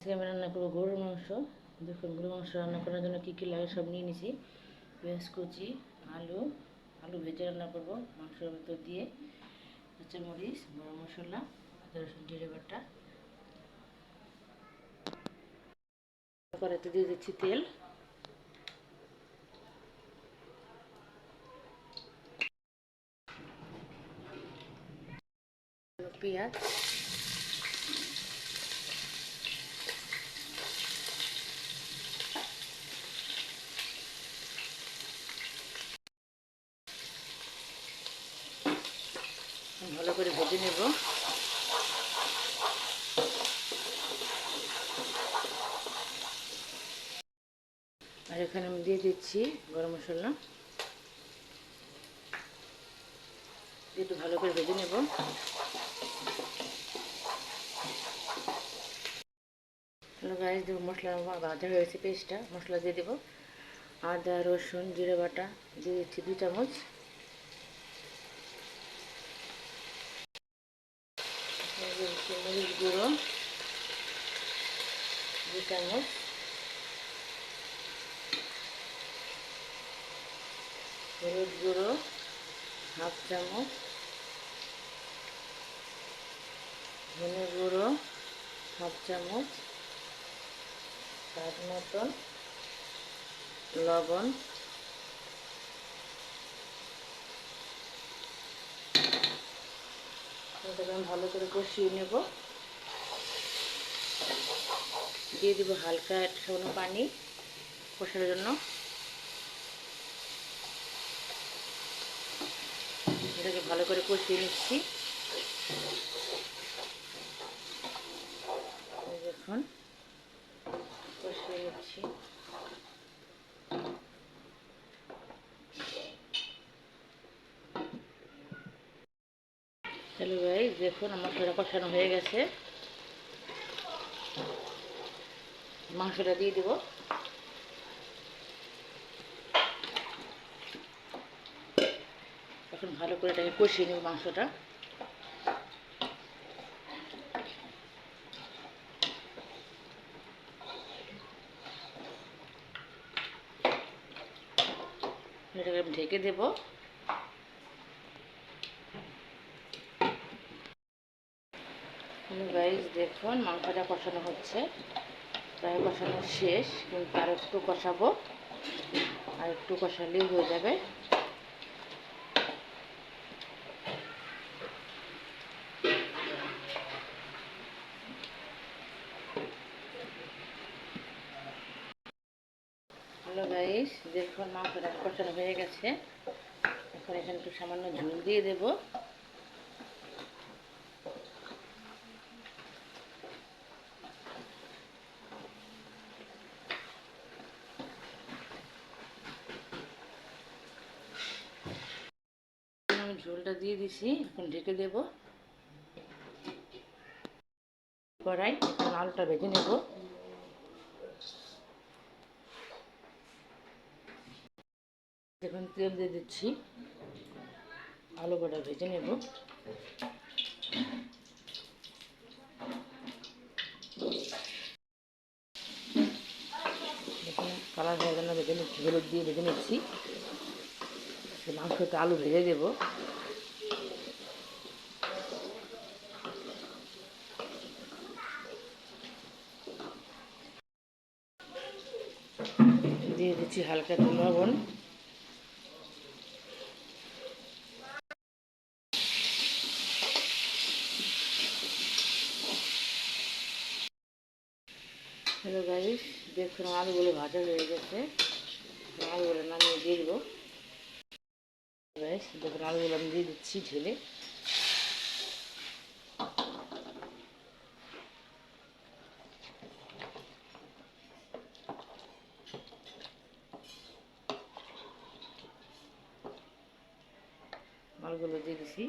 আজকে আমি রান্না করবো গরুর মাংস। দেখুন গরুর মাংস রান্না করার জন্য কী কী লাগে সব নিয়ে নিছি। পেঁয়াজ কুচি, আলু আলু ভেজে রান্না করবো মাংসের ভেতর দিয়ে, কাঁচামরিচ, গরম মশলা, আদা রসুন জিরে বাটা। কড়াইতে দিয়ে দিচ্ছি তেল, পেঁয়াজ, ভালো করে ভেজে নেব। আর এখানে আমি দিয়ে দিচ্ছি গরম মশলা, একটু ভালো করে ভেজে নেব। হ্যালো গাইস, দেখো মশলা ভাজা হয়েছে, পেস্টটা মশলা দিয়ে দেবো। আদা রসুন জিরে বাটা দিয়ে দিচ্ছি 2 চামচ, মরিচ গুঁড়ো 2 চামচ, হলুদ গুঁড়ো 1/2 চামচ, ধনে গুঁড়ো 1/2 চামচ, স্বাদ মতন লবণ, এটাকে আমি ভালো করে কষিয়ে নেব। দিয়ে দিব হালকা একটা সামান্য পানি কষানোর জন্য। এটাকে ভালো করে কষিয়ে নিচ্ছি। দেখুন কষিয়ে নিচ্ছি। চলো ভাই, দেখুন আমার মশলাটা কষানো হয়ে গেছে। মাংসটা দিয়ে দিব। এখন ভালো করে এটাকে কষিয়ে নেব মাংসটা। এটাকে আমি ঢেকে দেব। গাইস দেখুন মাংসটা কষানো হচ্ছে, প্রায় কষানো শেষ, কিন্তু আর একটু কষাবো, আর একটু কষালেই হয়ে যাবে। হ্যালো গাইস, দেখুন মাংসটা কষানো হয়ে গেছে। এখন এখানে একটু সামান্য ঝোল দিয়ে দেব। আমি ঝোলটা দিয়ে দিছি, এখন ঢেকে দেব। কড়াই এখন আলুটা ভেজে নেব। এখন তেল দিয়ে দিচ্ছি, আলু কটা ভেজে নেব। এখানে কালার হয়ে গেল, ভেজে নিচ্ছি, হলুদ দিয়ে ভেজে নিচ্ছি। মাংসতে আলু ভেজে দেব। দিয়ে দিচ্ছি হালকা একটু লবণ। হ্যালো গাইস, দেখুন আলুগুলো ভাজা হয়ে গেছে। আলুগুলো নামিয়ে দিয়ে দেবো। গাইস দেখুন আলুগুলো আমি দিয়ে দিচ্ছি ঢেলে। আলুগুলো দিয়ে দিচ্ছি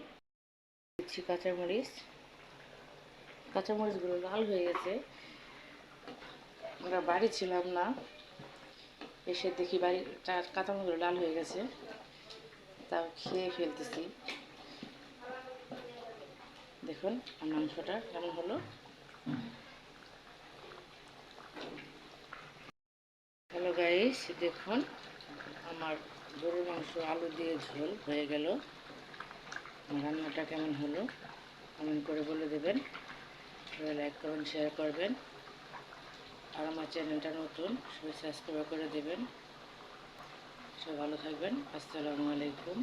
কাঁচামরিচ। কাঁচামরিচগুলো লাল হয়ে গেছে। আমরা বাড়ি ছিলাম না, এসে দেখি বাড়িটা কাঁচামরিচগুলো লাল হয়ে গেছে, তাও খেয়ে ফেলতেছি। দেখুন মাংসটা কেমন হলো। গাইস, দেখুন আমার গরুর মাংস আলু দিয়ে ঝোল হয়ে গেল। রান্নাটা কেমন হলো কমেন্ট করে বলে দেবেন, লাইক করবেন, শেয়ার করবেন, আর আমার চ্যানেলটা নতুন, সবাই সাবস্ক্রাইব করে দেবেন। সবাই ভালো থাকবেন। আসসালামু আলাইকুম।